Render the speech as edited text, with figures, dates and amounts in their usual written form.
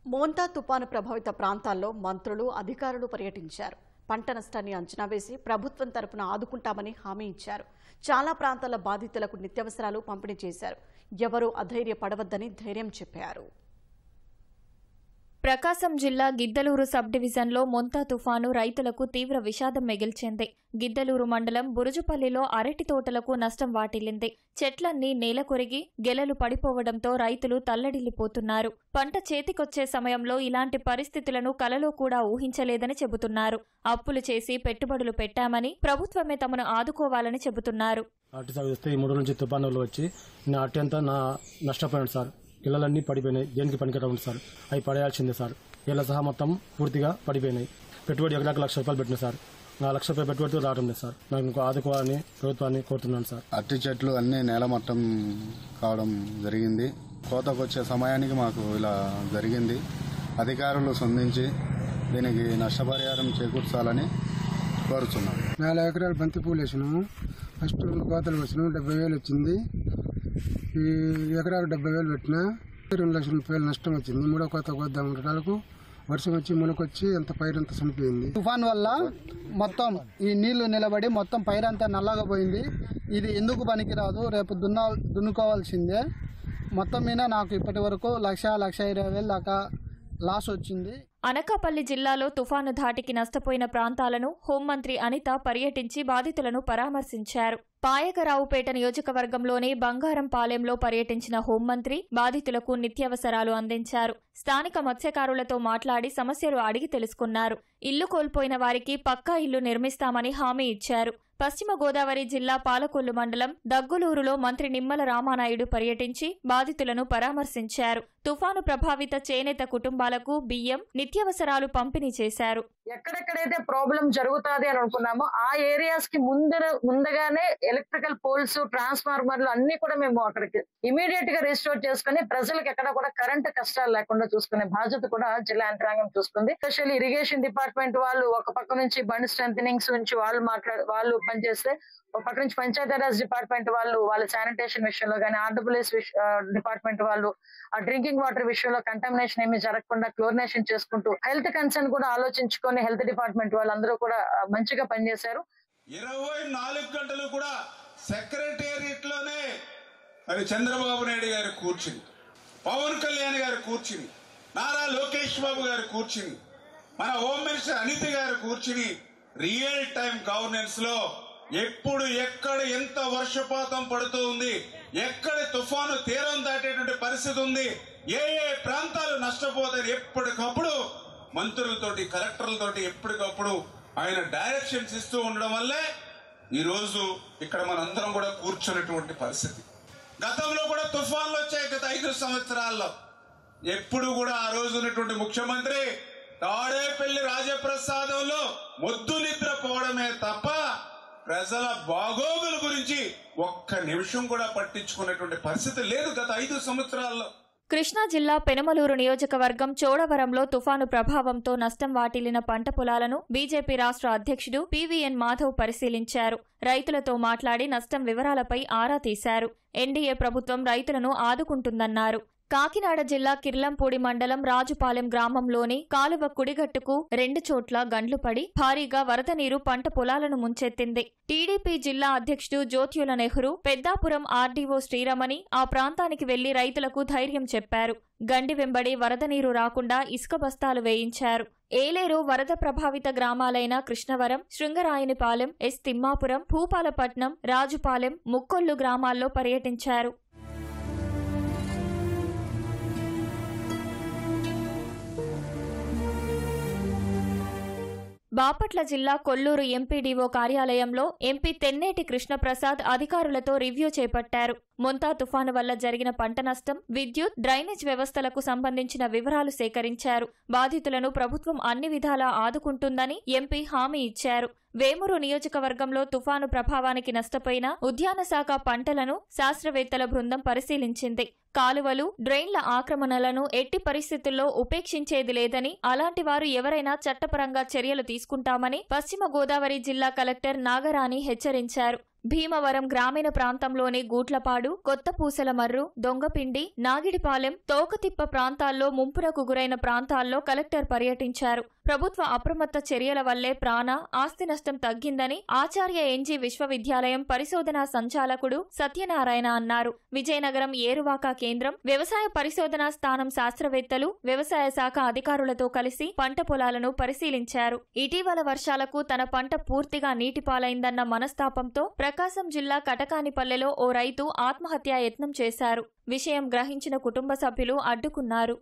మోంతా తుపాను ప్రభావిత ప్రాంతాల్లో మంత్రులు, అధికారులు పర్యటించారు. పంట నష్టాన్ని అంచనా వేసి ప్రభుత్వం తరపున ఆదుకుంటామని హామీ ఇచ్చారు. చాలా ప్రాంతాల బాధితులకు నిత్యావసరాలు పంపిణీ చేశారు. ఎవరూ అధైర్యపడవద్దని ధైర్యం చెప్పారు. ప్రకాశం జిల్లా గిద్దలూరు సబ్ డివిజన్లో మొంతా తుఫాను రైతులకు తీవ్ర విషాదం మిగిల్చింది. గిద్దలూరు మండలం బురుజుపల్లిలో అరటి తోటలకు నష్టం వాటిల్లింది. చెట్లన్నీ నేలకొరిగి గెలలు పడిపోవడంతో రైతులు తల్లడిల్లిపోతున్నారు. పంట చేతికొచ్చే సమయంలో ఇలాంటి పరిస్థితులను కలలో కూడా ఊహించలేదని చెబుతున్నారు. అప్పులు చేసి పెట్టుబడులు పెట్టామని, ప్రభుత్వమే తమను ఆదుకోవాలని చెబుతున్నారు. అరటి సాగు చేస్తే ఈ 3 నుంచి తుఫానులు వచ్చి నా అరటి అంతా నష్టపోయాను సార్. ఇళ్లన్నీ పడిపోయినాయి. దేనికి పనికిరావు సార్, అవి పడేయాల్సిందే సార్. ఇళ్ల సహా మొత్తం పూర్తిగా పడిపోయినాయి. పెట్టుబడి ఎకరాకు ₹1,00,000 పెట్టిన సార్. నా ₹1,00,000 పెట్టుబడితో రావడం లేదు సార్. నాకు ఇంకో ఆదుకోవాలని ప్రభుత్వాన్ని కోరుతున్నాను సార్. అరటి చెట్లు అన్ని నేలమట్టం కావడం జరిగింది. కోతకొచ్చే సమయానికి మాకు ఇలా జరిగింది. అధికారులు స్పందించి దీనికి నష్టపరిహారం చేకూర్చాలని కోరుతున్నాం. 4 ఎకరాలు బంతి పూలు వేసినాము. ఫస్ట్ 2 కోతలు వచ్చినాము. 70,000 వచ్చింది. ఈ ఎకరాకు 70,000 పెట్టినా ₹2,00,000 నష్టం వచ్చింది. 3వ కోత కోద్దాం ఉండటాలకు వర్షం వచ్చి మునకొచ్చి అంత పైరంతా చనిపోయింది. తుఫాన్ వల్ల మొత్తం ఈ నీళ్లు నిలబడి మొత్తం పైరంతా నల్లగా పోయింది. ఇది ఎందుకు పనికిరాదు, రేపు దున్నుకోవాల్సిందే. మొత్తం మీద నాకు ఇప్పటి వరకు 1,20,000 దాకా లాస్ వచ్చింది. అనకాపల్లి జిల్లాలో తుఫాను ధాటికి నష్టపోయిన ప్రాంతాలను హోంమంత్రి అనిత పర్యటించి బాధితులను పరామర్శించారు. పాయకరావుపేట నియోజకవర్గంలోని బంగారంపాలెంలో పర్యటించిన హోంమంత్రి బాధితులకు నిత్యావసరాలు అందించారు. స్థానిక మత్స్యకారులతో మాట్లాడి సమస్యలు అడిగి తెలుసుకున్నారు. ఇల్లు కోల్పోయిన వారికి పక్కా ఇల్లు నిర్మిస్తామని హామీ ఇచ్చారు. పశ్చిమ గోదావరి జిల్లా పాలకొల్లు మండలం దగ్గులూరులో మంత్రి నిమ్మల రామానాయుడు పర్యటించి బాధితులను పరామర్శించారు. తుఫాను ప్రభావిత చేనేత కుటుంబాలకు బియ్యం, నిత్యావసరాలు పంపిణీ చేశారు. ఎక్కడెక్కడైతే ప్రాబ్లం జరుగుతుంది అని అనుకున్నామో ఆ ఏరియాస్ కి ముందుగానే ఎలక్ట్రికల్ పోల్స్, ట్రాన్స్ఫార్మర్లు అన్ని కూడా మేము అక్కడికి ఇమీడియట్ గా రిస్టోర్ చేసుకుని ప్రజలకు ఎక్కడ కూడా కరెంట్ కష్టాలు లేకుండా చూసుకునే బాధ్యత కూడా జిల్లా యంత్రాంగం చూసుకుంది. స్పెషల్లీ ఇరిగేషన్ డిపార్ట్మెంట్ వాళ్ళు ఒక పక్క నుంచి బండ్ స్ట్రెంథనింగ్స్ నుంచి వాళ్ళు పనిచేస్తే, ఒక పక్క నుంచి పంచాయతీరాజ్ డిపార్ట్మెంట్ వాళ్ళు వాళ్ళ శానిటేషన్ విషయంలో కానీ, ఆర్డబ్ల్యూఎస్ డిపార్ట్మెంట్ వాళ్ళు ఆ డ్రింకింగ్ వాటర్ విషయంలో కంటామినేషన్ ఏమీ జరగకుండా క్లోరినేషన్ చేసుకుంటూ హెల్త్ కన్సర్న్ కూడా ఆలోచించుకొని హెల్త్ డిపార్ట్మెంట్ వాళ్ళందరూ కూడా మంచిగా పనిచేశారు. 24 గంటలు కూడా సెక్రటేరియట్ లోనే మరి చంద్రబాబు నాయుడు గారు కూర్చుని, పవన్ కళ్యాణ్ గారు కూర్చుని, నారా లోకేష్ బాబు గారు కూర్చుని, మన హోమ్ మినిస్టర్ అనిత గారు కూర్చుని రియల్ టైం గవర్నెన్స్ లో ఎప్పుడు ఎక్కడ ఎంత వర్షపాతం పడుతూ ఉంది, ఎక్కడ తుఫాను తీరం దాటేటువంటి పరిస్థితి ఉంది, ఏ ప్రాంతాలు నష్టపోతాయి ఎప్పటికప్పుడు మంత్రులతోటి, కలెక్టర్లతోటి ఎప్పటికప్పుడు ఆయన డైరెక్షన్స్ ఇస్తూ ఉండడం వల్లే ఈ రోజు ఇక్కడ మనందరం కూడా కూర్చున్నటువంటి పరిస్థితి. గతంలో కూడా తుఫాన్లు వచ్చాయి గత 5 సంవత్సరాల్లో. ఎప్పుడు కూడా ఆ రోజు ఉన్నటువంటి ముఖ్యమంత్రి తాడేపల్లి రాజప్రసాదంలో మొద్దు నిద్ర పోవడమే తప్ప ప్రజల బాగోగుల గురించి ఒక్క నిమిషం కూడా పట్టించుకునేటువంటి పరిస్థితి లేదు గత 5 సంవత్సరాల్లో. కృష్ణా జిల్లా పెనమలూరు నియోజకవర్గం చోడవరంలో తుఫాను ప్రభావంతో నష్టం వాటిల్లిన పంట పొలాలను బీజేపీ రాష్ట్ర అధ్యక్షుడు పీవీఎన్ మాధవ్ పరిశీలించారు. రైతులతో మాట్లాడి నష్టం వివరాలపై ఆరా తీశారు. ఎన్డీఏ ప్రభుత్వం రైతులను ఆదుకుంటుందన్నారు. కాకినాడ జిల్లా కిర్లంపూడి మండలం రాజుపాలెం గ్రామంలోని కాలువ కుడిగట్టుకు 2 చోట్ల గండ్లు పడి భారీగా వరద నీరు పంట పొలాలను ముంచెత్తింది. టీడీపీ జిల్లా అధ్యక్షుడు జ్యోత్యుల నెహ్రూ పెద్దాపురం ఆర్డీఓ శ్రీరమణి ఆ ప్రాంతానికి వెళ్లి రైతులకు ధైర్యం చెప్పారు. గండి వెంబడి వరద నీరు రాకుండా ఇసుక బస్తాలు వేయించారు. ఏలేరు వరద ప్రభావిత గ్రామాలైన కృష్ణవరం, శృంగరాయనిపాలెం, ఎస్ తిమ్మాపురం, భూపాలపట్నం, రాజుపాలెం, ముక్కొల్లు గ్రామాల్లో పర్యటించారు. బాపట్ల జిల్లా కొల్లూరు ఎంపీడీఓ కార్యాలయంలో ఎంపీ తెన్నేటి కృష్ణప్రసాద్ అధికారులతో రివ్యూ చేపట్టారు. మొంతా తుఫాను వల్ల జరిగిన పంట నష్టం, విద్యుత్, డ్రైనేజ్ వ్యవస్థలకు సంబంధించిన వివరాలు సేకరించారు. బాధితులను ప్రభుత్వం అన్ని విధాలా ఆదుకుంటుందని ఎంపీ హామీ ఇచ్చారు. వేమూరు నియోజకవర్గంలో తుఫాను ప్రభావానికి నష్టపోయిన ఉద్యాన శాఖ పంటలను శాస్త్రవేత్తల బృందం పరిశీలించింది. కాలువలు, డ్రైన్ల ఆక్రమణలను ఎట్టి పరిస్థితుల్లో ఉపేక్షించేది లేదని, అలాంటి వారు ఎవరైనా చట్టపరంగా చర్యలు తీసుకుంటామని పశ్చిమ గోదావరి జిల్లా కలెక్టర్ నాగరాణి హెచ్చరించారు. భీమవరం గ్రామీణ ప్రాంతంలోని గూట్లపాడు, కొత్తపూసలమర్రు, దొంగపిండి, నాగిడిపాలెం, తోకతిప్ప ప్రాంతాల్లో ముంపునకు గురైన ప్రాంతాల్లో కలెక్టర్ పర్యటించారు. ప్రభుత్వ అప్రమత్త చర్యల వల్లే ప్రాణ, ఆస్తి నష్టం తగ్గిందని ఆచార్య ఎన్జీ విశ్వవిద్యాలయం పరిశోధనా సంచాలకుడు సత్యనారాయణ అన్నారు. విజయనగరం ఏరువాక కేంద్రం, వ్యవసాయ పరిశోధనా స్థానం శాస్త్రవేత్తలు, వ్యవసాయ శాఖ అధికారులతో కలిసి పంట పొలాలను పరిశీలించారు. ఇటీవల వర్షాలకు తన పంట పూర్తిగా నీటిపాలైందన్న మనస్తాపంతో ప్రకాశం జిల్లా కటకానిపల్లెలో ఓ రైతు ఆత్మహత్యా యత్నం చేశారు. విషయం గ్రహించిన కుటుంబ సభ్యులు అడ్డుకున్నారు.